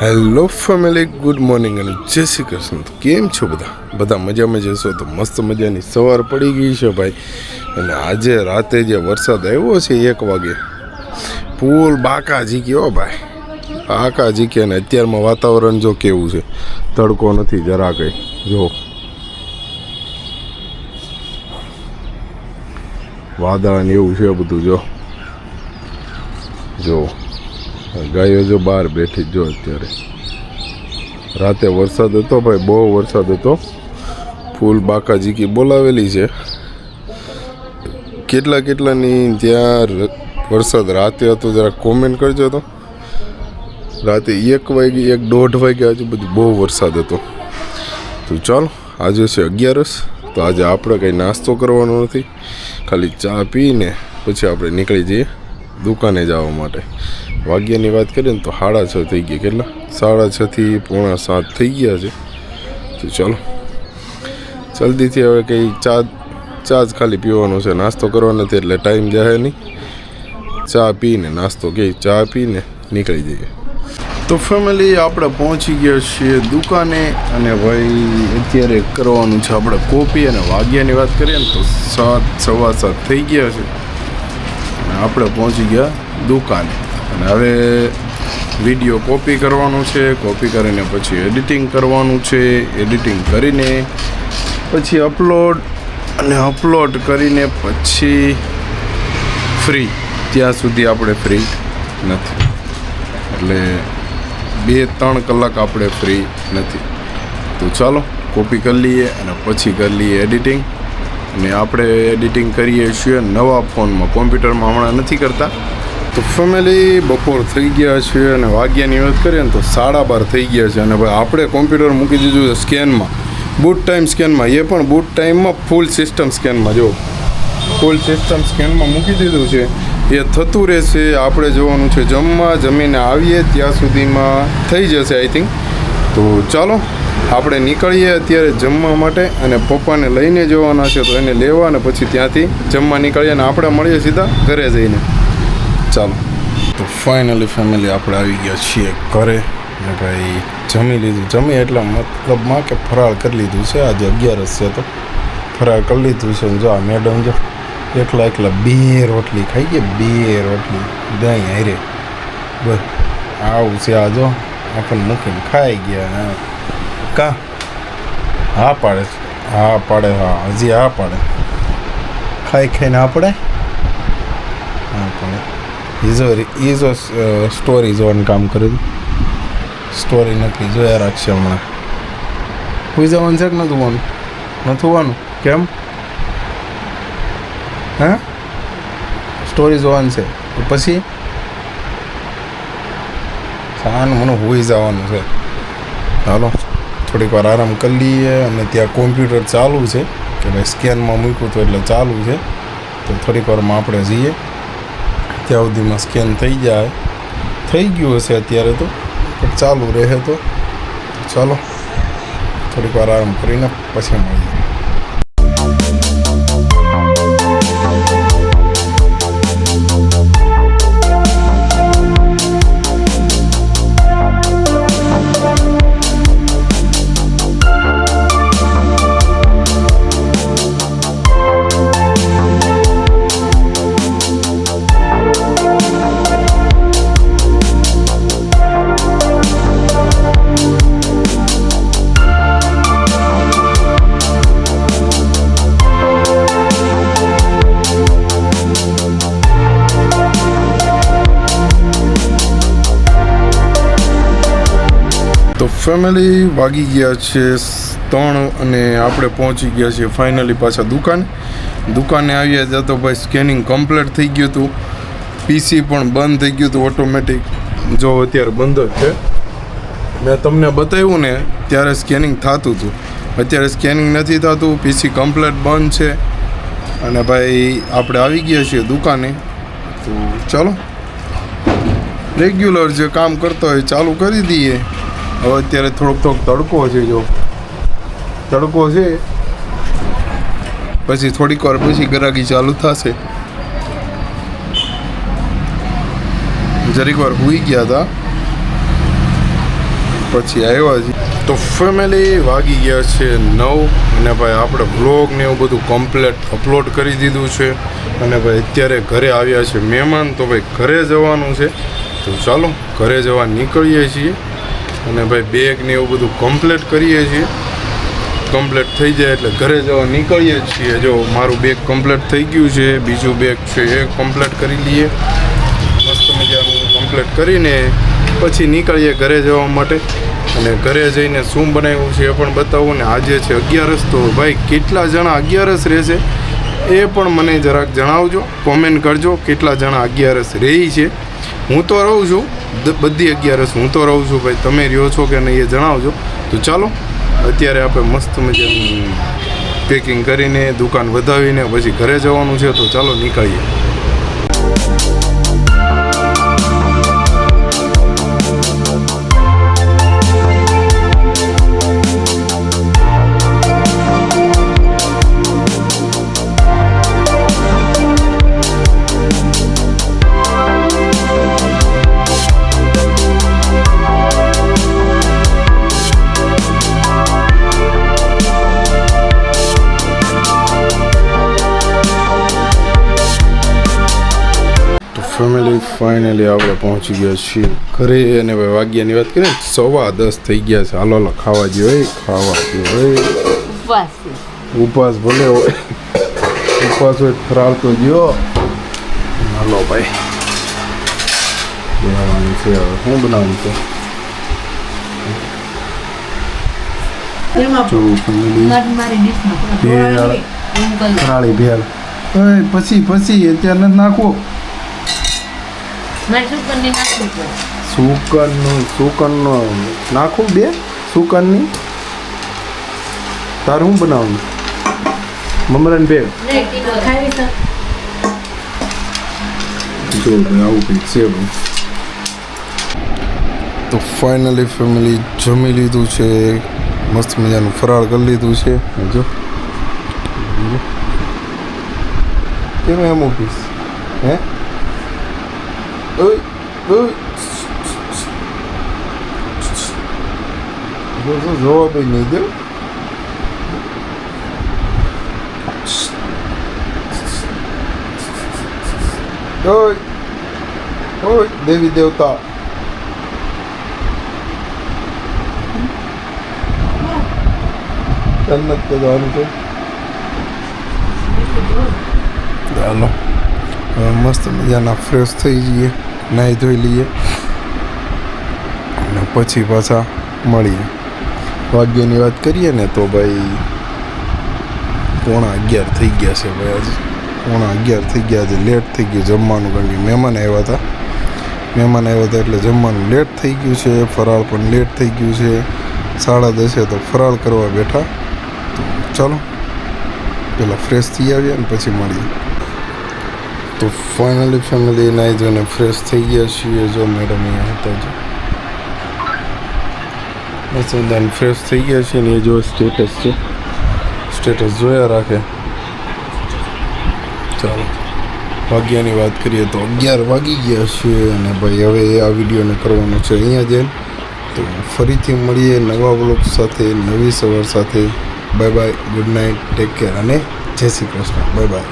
Hello family, good morning અને જય શ્રી કૃષ્ણ. તો કેમ છો બધા મજામાં જશો? તો મસ્ત મજાની સવાર પડી ગઈ છે ભાઈ. અને આજે રાતે જે વરસાદ આવ્યો છે 1 વાગે, ફૂલ બાકા ઝીક્યો ભાઈ, બાકા ઝીકે. અને અત્યારમાં વાતાવરણ જો કેવું છે, તડકો નથી જરા કંઈ. જો વાદળ એવું છે બધું. જો ગાયો જો બહાર બેઠી જો. અત્યારે રાતે વરસાદ હતો ભાઈ, બહુ વરસાદ હતો. ફૂલ બાકા ઝીકી બોલાવેલી છે. કેટલાની ત્યાં વરસાદ રાતે હતો જરા કોમેન્ટ કરજો. તો રાતે 1 વાગે 1-1:30 વાગ્યા આજુબાજુ બહુ વરસાદ હતો. તો ચાલો, આજે છે 11. તો આજે આપણે કંઈ નાસ્તો કરવાનો નથી, ખાલી ચા પીને પછી આપણે નીકળી જઈએ દુકાને જવા માટે. વાગ્યાની વાત કરીએ ને તો 6:30 થઈ ગયા. કેટલા 6:30 થી 6:45 થઈ ગયા છે. તો ચાલો જલ્દીથી હવે કંઈ ચા જ ખાલી પીવાનો છે, નાસ્તો કરવાનો નથી, એટલે ટાઈમ જાય નહીં. ચા પીને નાસ્તો ચા પીને નીકળી જઈએ. તો ફેમિલી, આપણે પહોંચી ગયા છીએ દુકાને. અને ભાઈ અત્યારે કરવાનું છે આપણે કોપી. અને વાગ્યાની વાત કરીએ ને તો 7:15 થઈ ગયા છે. અને આપણે પહોંચી ગયા દુકાને. અને હવે વિડીયો કોપી કરવાનું છે. કોપી કરીને પછી એડિટિંગ કરવાનું છે. એડિટિંગ કરીને પછી અપલોડ કરીને પછી ફ્રી. ત્યાં સુધી આપણે ફ્રી નથી, એટલે 2-3 કલાક આપણે ફ્રી નથી. તો ચાલો કોપી કરી લઈએ અને પછી કરી લઈએ એડિટિંગ. અને આપણે એડિટિંગ કરીએ છીએ નવા ફોનમાં, કોમ્પ્યુટરમાં હમણાં નથી કરતા. તો ફેમિલી, બપોર થઈ ગયા છે અને વાગ્યાની વાત કરીએ ને તો 12:30 થઈ ગયા છે. અને ભાઈ આપણે કોમ્પ્યુટર મૂકી દીધું છે સ્કેનમાં, બૂટ ટાઈમ સ્કેનમાં. એ પણ બૂટ ટાઈમમાં ફૂલ સિસ્ટમ સ્કેનમાં. જો ફૂલ સિસ્ટમ સ્કેનમાં મૂકી દીધું છે. એ થતું રહેશે. આપણે જોવાનું છે જમીને આવીએ ત્યાં સુધીમાં થઈ જશે આઈ થિંક. તો ચાલો આપણે નીકળીએ અત્યારે જમવા માટે. અને પપ્પાને લઈને જવાના છે, તો એને લેવા અને પછી ત્યાંથી જમવા નીકળીએ. અને આપણે મળીએ સીધા ઘરે જઈને. ચાલો, તો ફાઇનલી ફેમિલી આપણે આવી ગયા છીએ ઘરે. ને ભાઈ જમી લીધું. એટલે મતલબમાં કે ફરાળ કરી લીધું છે. આજે 11 છે તો ફરાળ કરી લીધું છે. જો આ મેડમ જો એકલા 2 રોટલી ખાઈ ગયા. 2 રોટલી દહીં હારે બસ આવું છે. આ જો આપણને મૂકીને ખાઈ ગયા. હા પાડે હજી હા પાડે. ખાઈને આપણે ઈઝો સ્ટોરી જોવાનું કામ કર્યું. સ્ટોરી નકલી જોયા રાખશે હમણાં. હોઈ જવાનું છે કે નથી હોવાનું? નથી હોવાનું. કેમ? હા, સ્ટોરી જોવાનું છે પછી સાનું મને હોઈ જવાનું છે. ચાલો થોડીક વાર આરામ કરી લઈએ. અને ત્યાં કોમ્પ્યુટર ચાલુ છે કે ભાઈ સ્કેનમાં મૂક્યું હતું એટલે ચાલુ છે. તો થોડીક વારમાં આપણે જઈએ. ત્યાં સુધીમાં સ્કેન થઈ ગયું હશે અત્યારે તો, પણ ચાલુ રહે. તો ચાલો થોડીક વાર આરામ કરીને પછી મળીએ. તો ફેમિલી, વાગી ગયા છે 3 અને આપણે પહોંચી ગયા છીએ ફાઇનલી પાછા દુકાને આવ્યા હતા. તો ભાઈ સ્કેનિંગ કમ્પ્લીટ થઈ ગયું હતું. પીસી પણ બંધ થઈ ગયું હતું ઓટોમેટિક. જો અત્યારે બંધ જ છે. મેં તમને બતાવ્યું ને ત્યારે સ્કેનિંગ થતું હતું. અત્યારે સ્કેનિંગ નથી થતું. પીસી કમ્પ્લીટ બંધ છે. અને ભાઈ આપણે આવી ગયા છીએ દુકાને. તો ચાલો રેગ્યુલર જે કામ કરતો હોય ચાલુ કરી દઈએ. હવે અત્યારે થોડોક તડકો છે. જો તડકો છે, પછી થોડીક વાર પછી ગરાગી ચાલુ થશે. જરીક વાર સૂઈ ગયા હતા પછી આવ્યા છીએ. તો ફેમિલી વાગી ગયા છે 9 અને ભાઈ આપણે વ્લોગ ને એવું બધું કમ્પ્લીટ અપલોડ કરી દીધું છે અને ભાઈ અત્યારે ઘરે આવ્યા છે મહેમાન. તો ભાઈ ઘરે જવાનું છે, તો ચાલો ઘરે જવા નીકળીએ છીએ અને ભાઈ બેગ ને એવું બધું કમ્પ્લીટ કરીએ છીએ. કમ્પ્લીટ થઈ જાય એટલે ઘરે જવા નીકળીએ છીએ. જો મારું બેગ કમ્પ્લીટ થઈ ગયું છે, બીજું બેગ છે એ કમ્પ્લીટ કરી લઈએ. મસ્ત મજાનું કમ્પ્લીટ કરીને પછી નીકળીએ ઘરે જવા માટે. અને ઘરે જઈને શું બનાવ્યું છે એ પણ બતાવું. ને આજે છે 11સ, તો ભાઈ કેટલા જણા 11સ રહેશે એ પણ મને જરાક જણાવજો, કોમેન્ટ કરજો કેટલા જણા 11સ રહી છે. હું તો રહું છું બધી 11સ, હું તો રહું છું ભાઈ, તમે રહ્યો છો કે નહીં એ જણાવજો. તો ચાલો અત્યારે આપણે મસ્ત મજાનું પેકિંગ કરીને દુકાન વધાવીને પછી ઘરે જવાનું છે. તો ચાલો નીકળીએ. ફેમિલી ફાઇનલી આપણે પહોંચી ગયા છીએ ઘરે. અને ભાઈ વાગ્યાની વાત કરીએ 10:15 થઈ ગયા છે. હાલો હાલો ખાવા જોઈએ, ખાવા જોઈએ. ઉપવાસ ભલે હોય, ઉપવાસ હોય ફરાળ તો જો. હાલો ભાઈ બનાવવાનું છે. હવે શું બનાવવાનું છે? ફરાળી ભેળ પછી અત્યારે નથી નાખવો. સુકનનું નાખું બે સુકનની. તારે શું બનાવવાનું? મમરાની ભેળ. જો આવું કંઈક છે. તો ફાઇનલી ફેમિલી જમી લીધું છે, મસ્ત મજાનું ફરાળ કરી લીધું છે. જો કેમ એમ મૂકીશ હે? જવાબ નહીં દે. દેવી દેવતા જન્નત જવાનું છે. ચાલો હવે મસ્ત મજાના ફ્રેશ થઈ જઈએ, નાહી ધોઈ લઈએ અને પછી પાછા મળીએ. વાગ્યાની વાત કરીએ ને તો ભાઈ 11:15 થઈ ગયા છે. ભાઈ આજે 11:15 થઈ ગયા. આજે લેટ થઈ ગયું જમવાનું, કારણ કે મહેમાન આવ્યા હતા એટલે જમવાનું લેટ થઈ ગયું છે. ફરાળ પણ લેટ થઈ ગયું છે. 10:30 તો ફરાળ કરવા બેઠા. તો ચાલો પહેલાં ફ્રેશ થઈ આવીએ અને પછી મળીએ. તો ફાઇનલી ફેમિલી નાહી જોઈને ફ્રેશ થઈ ગયા છીએ. જો મેડમ અહીંયા હતા, જો મસ્ત ફ્રેશ થઈ ગયા છીએ ને એ જો સ્ટેટસ છે, સ્ટેટસ જોયા રાખે. ચાલો વાગ્યાની વાત કરીએ તો 11 વાગી ગયા છે અને ભાઈ હવે આ વિડીયોને કરવાનો છે અહીંયા જઈને. તો ફરીથી મળીએ નવા વ્લોગ સાથે, નવી સવાર સાથે. Bye bye, good night, take care અને જય શ્રી કૃષ્ણ. Bye bye.